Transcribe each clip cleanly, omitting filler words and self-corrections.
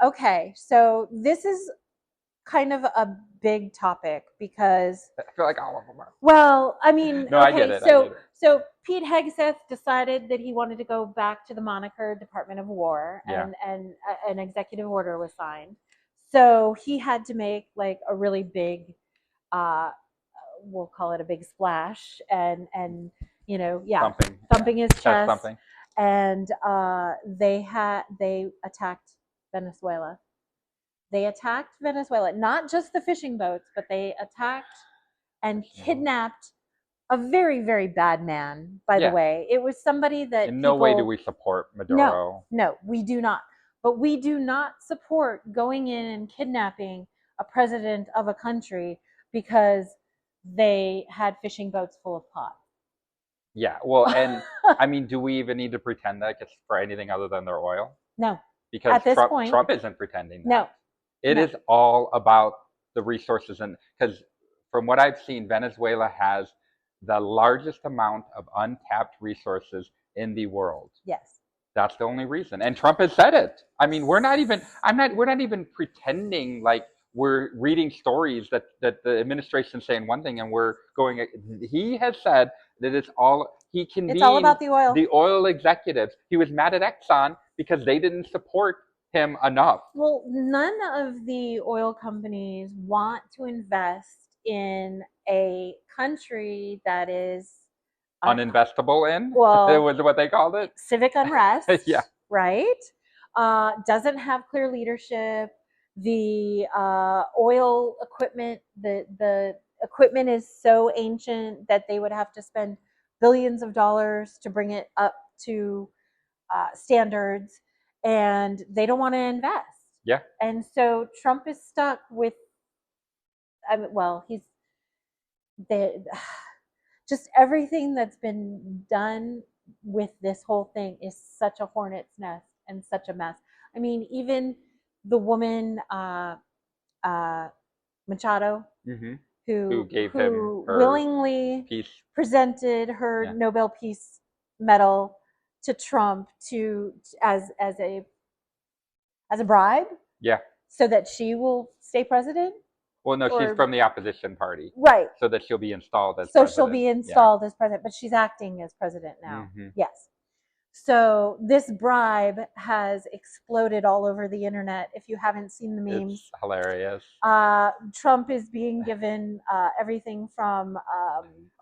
Okay, so this is kind of a big topic because, I feel like all of them are. well, I mean, No, I get okay, it. I get it. so Pete Hegseth decided that he wanted to go back to the moniker Department of War, Yeah. and an executive order was signed. So he had to make like a really big, uh, we'll call it a big splash, and yeah, Thumping. Yeah. thumping his Chest chest, thumping. and they attacked Venezuela. They attacked Venezuela, not just the fishing boats, but they attacked and kidnapped a very, very bad man, by the Yeah. way. It was somebody that In no way do people, we support no, Maduro. no, we do not. But we do not support going in and kidnapping a president of a country because they had fishing boats full of pot. Yeah. Well, and I mean, do we even need to pretend that it's for anything other than their oil? No. Because At this point, Trump isn't pretending that. no. It No. is all about the resources, and because from what I've seen, Venezuela has the largest amount of untapped resources in the world. Yes. That's the only reason. And Trump has said it. I mean, we're not even pretending like we're reading stories that the administration's saying one thing and we're going, he has said that he It's all convened about the oil. the oil executives. He was mad at Exxon because they didn't support him enough. Well, none of the oil companies want to invest in a country that is Uninvestable in? It well, was what they called it? civic unrest, Yeah. right? Doesn't have clear leadership. The oil equipment, the equipment is so ancient that they would have to spend billions of dollars to bring it up to standards, and they don't want to invest. Yeah. And so Trump is stuck with, I mean, well, he's the just everything that's been done with this whole thing is such a hornet's nest and such a mess. I mean, even the woman uh, Machado, Mm-hmm. who gave him her willingly peace presented her Yeah. Nobel Peace Medal to Trump as a bribe, Yeah. so that she will stay president. Well, no, she's Or from the opposition party, right, so that she'll be installed as so president. she'll be installed as president, but she's acting as president now. Mm-hmm. Yes. So this bribe has exploded all over the internet. If you haven't seen the memes, It's hilarious. Trump is being given everything from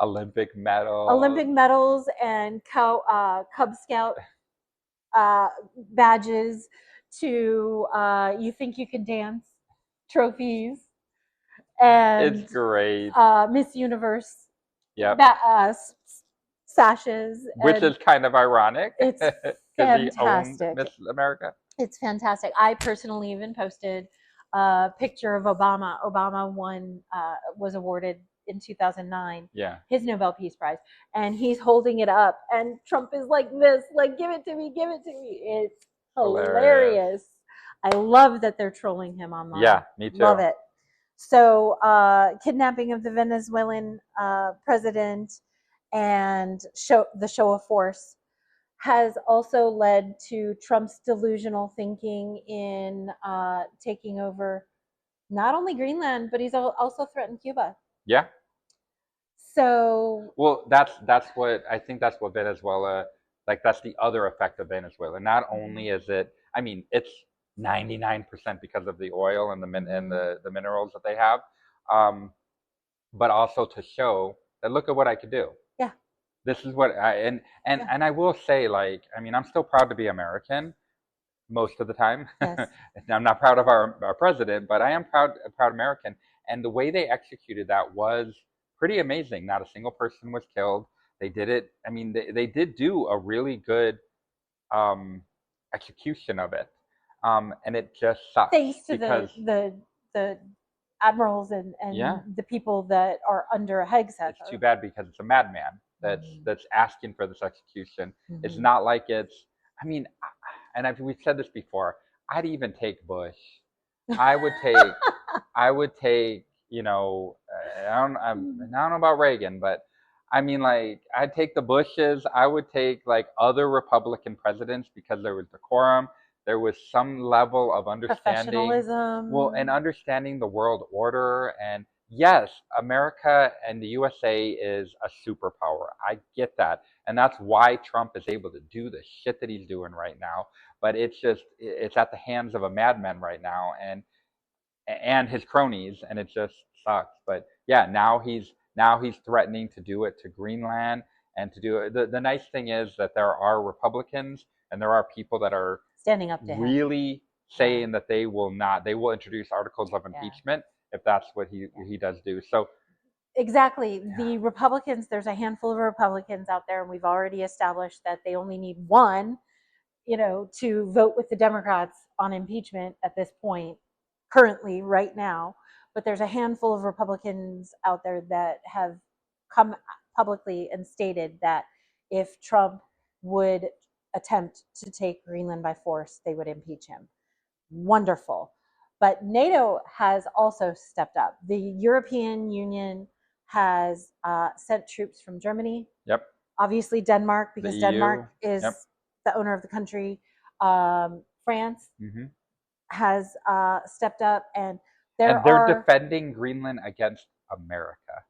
Olympic medals and Cub Scout badges to you think you can dance trophies, and It's great. Miss Universe Yep. sashes, Which is kind of ironic. It's because he owned fantastic. Miss America. It's fantastic. I personally even posted a picture of Obama. Obama was awarded in 2009 Yeah. his Nobel Peace Prize, and he's holding it up, and Trump is like this, like, give it to me, give it to me. It's hilarious. I love that they're trolling him online. Yeah, me too. Love it. So kidnapping of the Venezuelan president and the show of force has also led to Trump's delusional thinking in taking over not only Greenland, but he's also threatened Cuba. Yeah. So, well, that's what I think. That's what Venezuela, like, that's the other effect of Venezuela. Not only is it, I mean, it's 99% because of the oil and the minerals that they have, but also to show that look at what I could do. Yeah. This is what and I will say, like, I mean, I'm still proud to be American most of the time. Yes. I'm not proud of our president, but I am proud American. And the way they executed that was pretty amazing. Not a single person was killed. They did it. I mean, they did do a really good execution of it. And it just sucks. Thanks to the admirals and the people that are under Hegseth. It's too bad because it's a madman that's asking for this execution. It's not like it's, I mean, and we've said this before, I'd even take Bush. I would take, you know, I don't know about Reagan, but I mean, like, I'd take the Bushes. I would take, like, other Republican presidents because there was decorum. there was some level of understanding, Professionalism. well, and understanding the world order. And yes, America and the USA is a superpower. I get that. And that's why Trump is able to do the shit that he's doing right now. But it's just, it's at the hands of a madman right now, and his cronies, and it just sucks. But yeah, now he's threatening to do it to Greenland, and to do it. The nice thing is that there are Republicans and there are people that are standing up to him, really saying that they will introduce articles of impeachment if that's what he does do. So exactly, the Republicans, there's a handful of Republicans out there, and we've already established that they only need one, to vote with the Democrats on impeachment at this point, currently, right now. But there's a handful of Republicans out there that have come publicly and stated that if Trump would attempt to take Greenland by force, they would impeach him. Wonderful. But NATO has also stepped up. The European Union has sent troops from Germany. Yep. Obviously Denmark, because Denmark is the owner of the country. France has stepped up, and they're defending Greenland against America,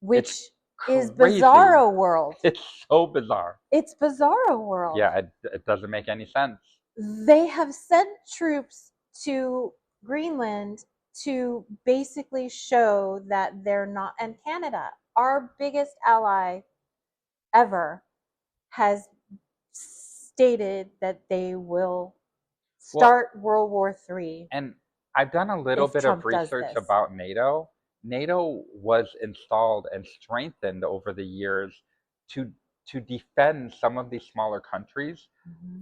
which is bizarro world. It's so bizarre. It's bizarro world. Yeah, it doesn't make any sense. They have sent troops to Greenland to basically show that they're not, and Canada, our biggest ally ever, has stated that they will start World War III. And I've done a little bit of research about NATO. NATO was installed and strengthened over the years to defend some of these smaller countries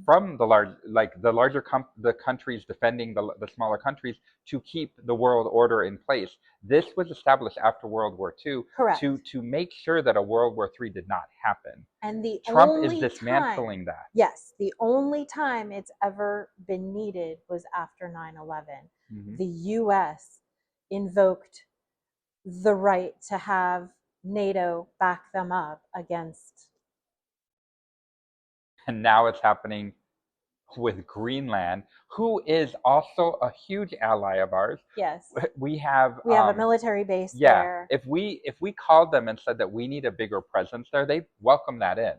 from the countries defending the smaller countries, to keep the world order in place. This was established after World War II. Correct. To make sure that a World War III did not happen. And Trump is dismantling that. Yes, the only time it's ever been needed was after 9/11. The U.S. invoked the right to have NATO back them up against. And now it's happening with Greenland, who is also a huge ally of ours. Yes. We have a military base there. If we called them and said that we need a bigger presence there, they'd welcome that in.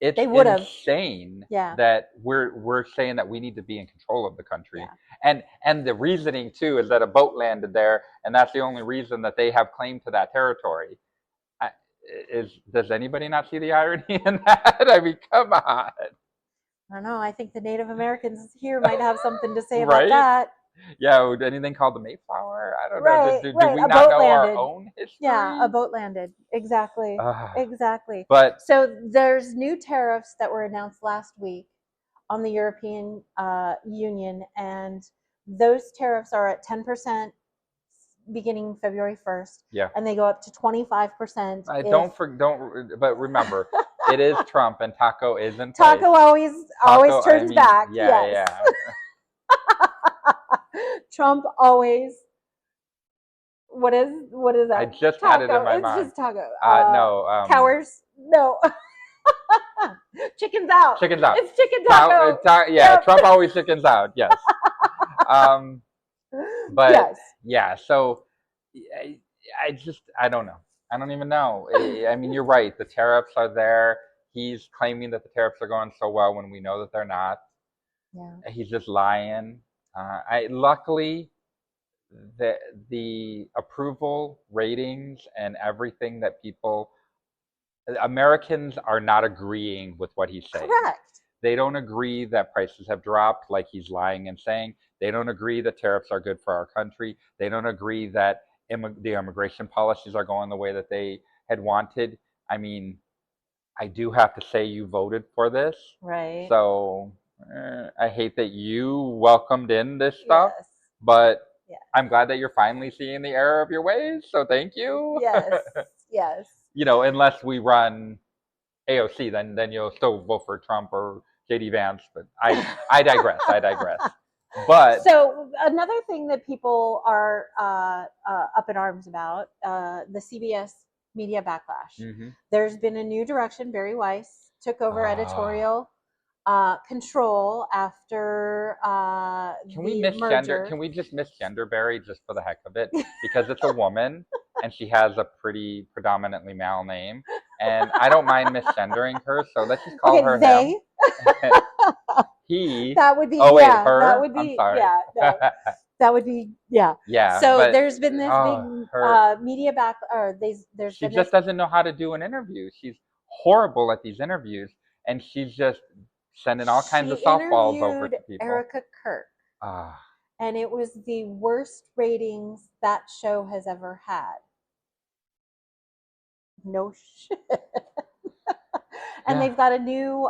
It's insane that we're saying that we need to be in control of the country. And the reasoning too is that a boat landed there, and that's the only reason that they have claim to that territory. Does anybody not see the irony in that? I mean, come on. I don't know. I think the Native Americans here might have something to say about that. Yeah, anything called the Mayflower? I don't know. Do we not know our own history? Yeah, a boat landed. Exactly. Exactly. But so there's new tariffs that were announced last week on the European Union, and those tariffs are at 10%. Beginning February 1st, and they go up to 25%. But remember, it is Trump, and Taco isn't. Taco always turns back. Yeah. Trump always. What is that? I just had it in my mind. It's just Taco. No. Cowards. No. Chickens out. Chickens out. It's chicken taco. Trump always chickens out. Yes. But so I don't know. I don't even know. I mean, you're right. The tariffs are there. He's claiming that the tariffs are going so well when we know that they're not. Yeah. He's just lying. Luckily, the approval ratings and everything that Americans are not agreeing with what he's saying. Correct. They don't agree that prices have dropped like he's lying and saying. They don't agree that tariffs are good for our country. They don't agree that the immigration policies are going the way that they had wanted. I mean, I do have to say you voted for this. Right. So I hate that you welcomed in this stuff, but I'm glad that you're finally seeing the error of your ways. So thank you. Yes. Unless we run AOC, then you'll still vote for Trump or JD Vance. But I digress. But so another thing that people are up in arms about, the CBS media backlash. There's been a new direction. Barry Weiss took over editorial control after Can we the merger. Can we just misgender Barry just for the heck of it? Because it's a woman and she has a pretty predominantly male name, and I don't mind misgendering her. So let's just call her they. him. He. That would be Oh wait, yeah. her. That would be I'm sorry. yeah. No, that would be yeah. Yeah. So but, there's been this big media back, or there's she been just this. doesn't know how to do an interview. She's horrible at these interviews, and she's just sending all kinds of softballs over to people. Erica Kirk. And it was the worst ratings that show has ever had. No shit. And they've got a new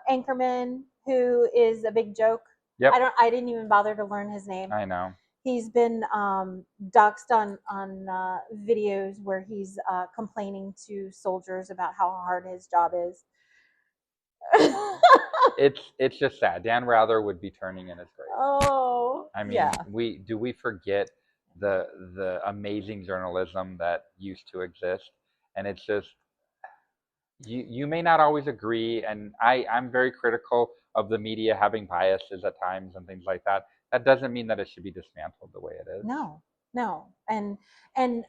anchorman who is a big joke. Yep. I didn't even bother to learn his name. I know. He's been doxxed on videos where he's complaining to soldiers about how hard his job is. It's just sad. Dan Rather would be turning in his grave. Oh, I mean, we forget the amazing journalism that used to exist, and it's just you may not always agree, and I'm very critical of the media having biases at times and things like that. That doesn't mean that it should be dismantled the way it is. No, and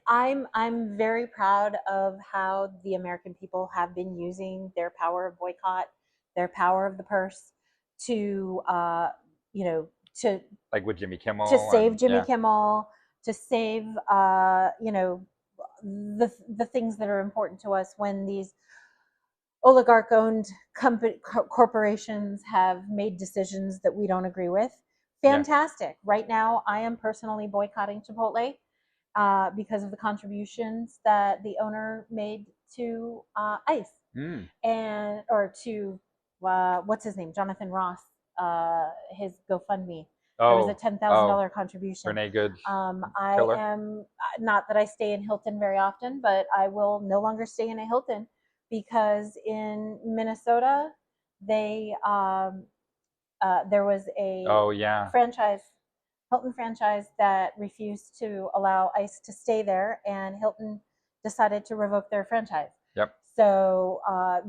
I'm very proud of how the American people have been using their power of boycott, their power of the purse, to to like with Jimmy Kimmel, to save Jimmy Kimmel, to save the things that are important to us when these oligarch-owned corporations have made decisions that we don't agree with. Fantastic. Yeah. Right now, I am personally boycotting Chipotle because of the contributions that the owner made to ICE or to what's his name, Jonathan Ross, his GoFundMe. There was a $10,000 contribution. Renee Good's I am not that I stay in Hilton very often, but I will no longer stay in a Hilton because in Minnesota they there was a Hilton franchise that refused to allow ICE to stay there, and Hilton decided to revoke their franchise. Yep. So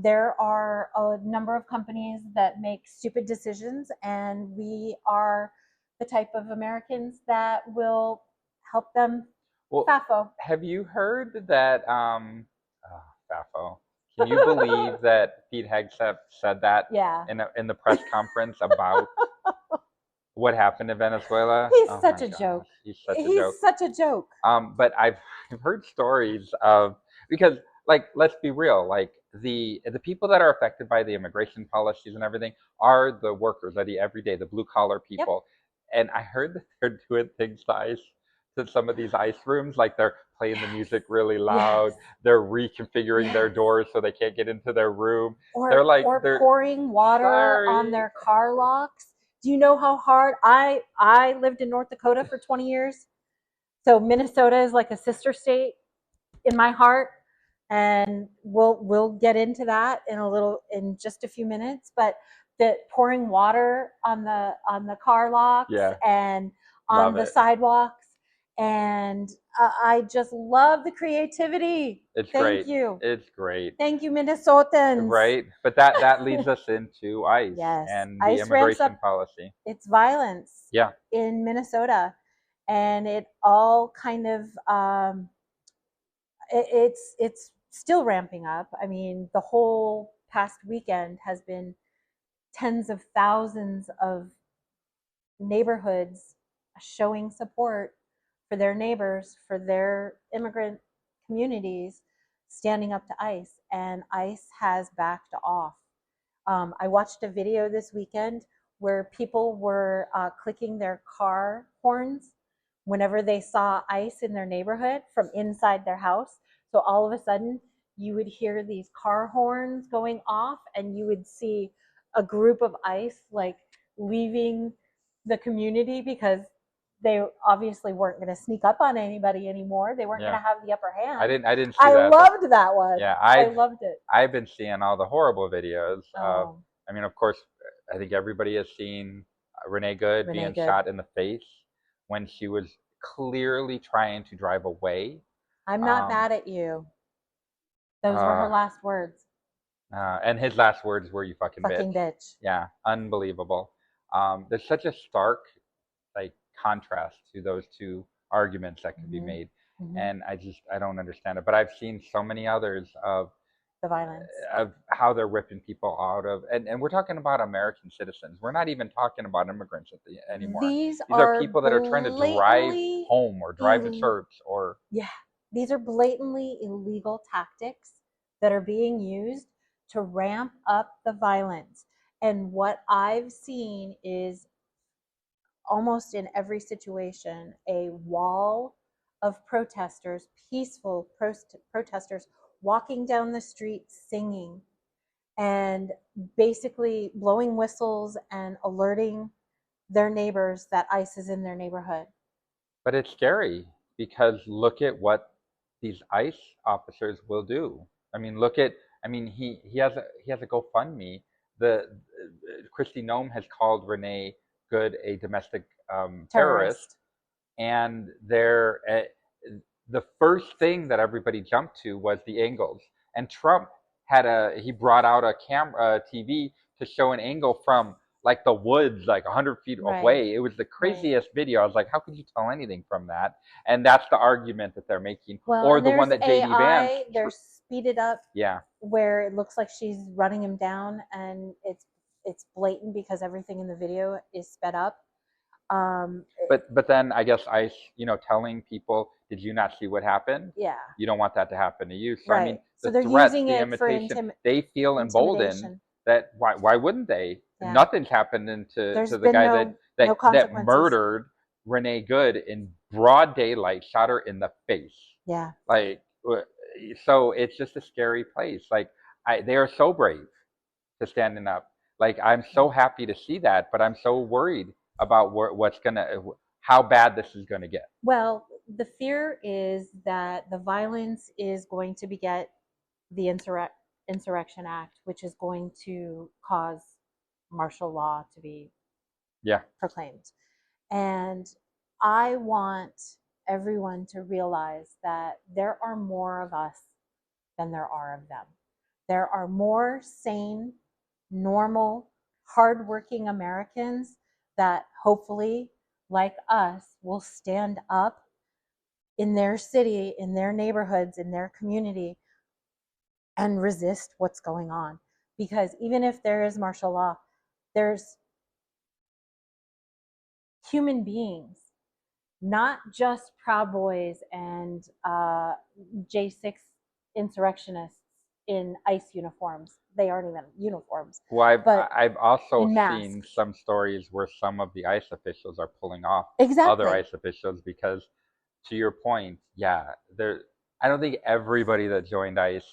there are a number of companies that make stupid decisions, and we are the type of Americans that will help them. Well, FAFO. Have you heard that FAFO? Can you believe that Pete Hegseth said that in the press conference about what happened in Venezuela? He's such a joke. He's such a joke. But I've heard stories of, because like, let's be real, like the people that are affected by the immigration policies and everything are the workers, are the everyday, the blue collar people. Yep. And I heard that they're doing things to ICE, to some of these ICE rooms, like they're playing the music really loud. Yes. They're reconfiguring their doors so they can't get into their room. They're pouring water on their car locks. Do you know how hard I lived in North Dakota for 20 years? So Minnesota is like a sister state in my heart, and we'll get into that in just a few minutes. But the pouring water on the car locks and on the sidewalks. And I just love the creativity. Thank you. It's great. Thank you, Minnesotans. Right, but that leads us into ICE and the immigration policy. It's violence. In Minnesota, and it all kind of it's still ramping up. I mean, the whole past weekend has been tens of thousands of neighborhoods showing support for their neighbors, for their immigrant communities, standing up to ICE, and ICE has backed off. I watched a video this weekend where people were clicking their car horns whenever they saw ICE in their neighborhood from inside their house. So all of a sudden, you would hear these car horns going off, and you would see a group of ICE like leaving the community because they obviously weren't going to sneak up on anybody anymore. They weren't going to have the upper hand. I didn't see that. I loved that one. Yeah, I loved it. I've been seeing all the horrible videos. I mean, of course, I think everybody has seen Renee Good being shot in the face when she was clearly trying to drive away. I'm not mad at you. Those were her last words. And his last words were, "You fucking bitch." Fucking bitch. Yeah, unbelievable. There's such a stark like contrast to those two arguments that could be made, and I don't understand it. But I've seen so many others The violence. of how they're ripping people out of, and we're talking about American citizens. We're not even talking about immigrants anymore. These are people that are trying to drive blatantly home or drive to church or Yeah, these are blatantly illegal tactics that are being used to ramp up the violence. And what I've seen is almost in every situation a wall of protesters, peaceful protesters, walking down the street singing and basically blowing whistles and alerting their neighbors that ICE is in their neighborhood. But it's scary because look at what these ICE officers will do. I mean, look at. I mean, he has a GoFundMe. The Christy Nome has called Renee Good a domestic terrorist, and the first thing that everybody jumped to was the angles. And Trump he brought out a camera, TV to show an angle from like the woods, like 100 feet away. It was the craziest video. I was like, how could you tell anything from that? And that's the argument that they're making. Well, or the one that JD Vance. They're speeded up. Yeah. Where it looks like she's running him down, and it's blatant because everything in the video is sped up. But then I guess ICE, telling people, did you not see what happened? Yeah. You don't want that to happen to you. So right. I mean, so they're threats, using the it imitation, they feel emboldened that why wouldn't they? Yeah. Nothing's happened to the guy that murdered Renee Good in broad daylight, shot her in the face. Yeah. Like, so it's just a scary place. Like, they are so brave to standing up. Like, I'm so happy to see that, but I'm so worried about how bad this is gonna get. Well, the fear is that the violence is going to beget the Insurrection Act, which is going to cause martial law to be proclaimed. And I want everyone to realize that there are more of us than there are of them. There are more sane, normal, hardworking Americans that hopefully, like us, will stand up in their city, in their neighborhoods, in their community, and resist what's going on. Because even if there is martial law, there's human beings, not just Proud Boys and J6 insurrectionists in ICE uniforms. They aren't even uniforms. Well, I've also seen some stories where some of the ICE officials are pulling off other ICE officials because, to your point, I don't think everybody that joined ICE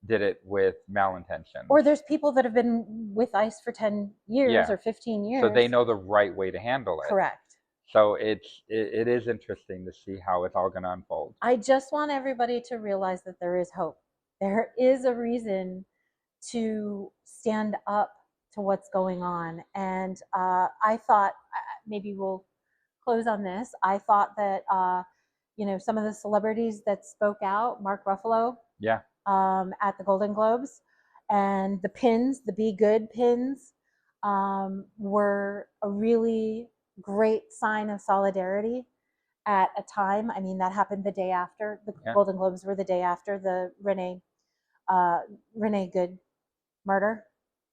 did it with malintention. Or there's people that have been with ICE for 10 years or 15 years. So they know the right way to handle it. Correct. So it is interesting to see how it's all going to unfold. I just want everybody to realize that there is hope. There is a reason to stand up to what's going on. And I thought, maybe we'll close on this. I thought that, some of the celebrities that spoke out, Mark Ruffalo, at the Golden Globes, and the pins, the Be Good pins, were a really great sign of solidarity at a time. I mean, that happened the day after the Golden Globes were the day after the Renee Good murder,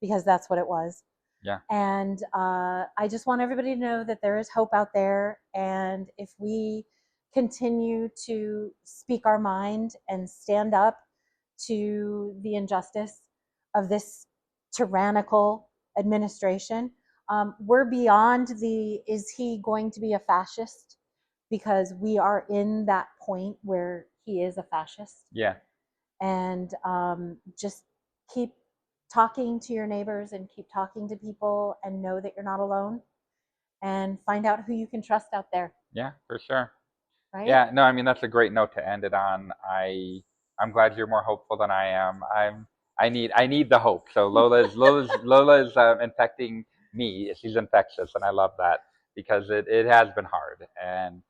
because that's what it was. Yeah. And I just want everybody to know that there is hope out there, and if we continue to speak our mind and stand up to the injustice of this tyrannical administration, we're beyond is he going to be a fascist? Because we are in that point where he is a fascist. Yeah. And just keep talking to your neighbors and keep talking to people, and know that you're not alone, and find out who you can trust out there. Yeah, for sure. Right? Yeah, no, I mean, that's a great note to end it on. I'm glad you're more hopeful than I am. I need the hope. So Lola's infecting me. She's infectious, and I love that because it has been hard, and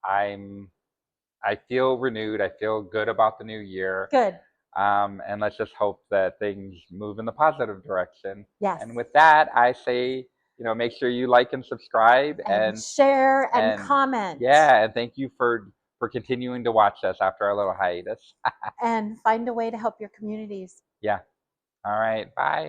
I feel renewed. I feel good about the new year. Good. And let's just hope that things move in the positive direction. Yes. And with that, I say, make sure you like and subscribe and share and comment. Yeah, and thank you for continuing to watch us after our little hiatus. And find a way to help your communities. Yeah. All right. Bye.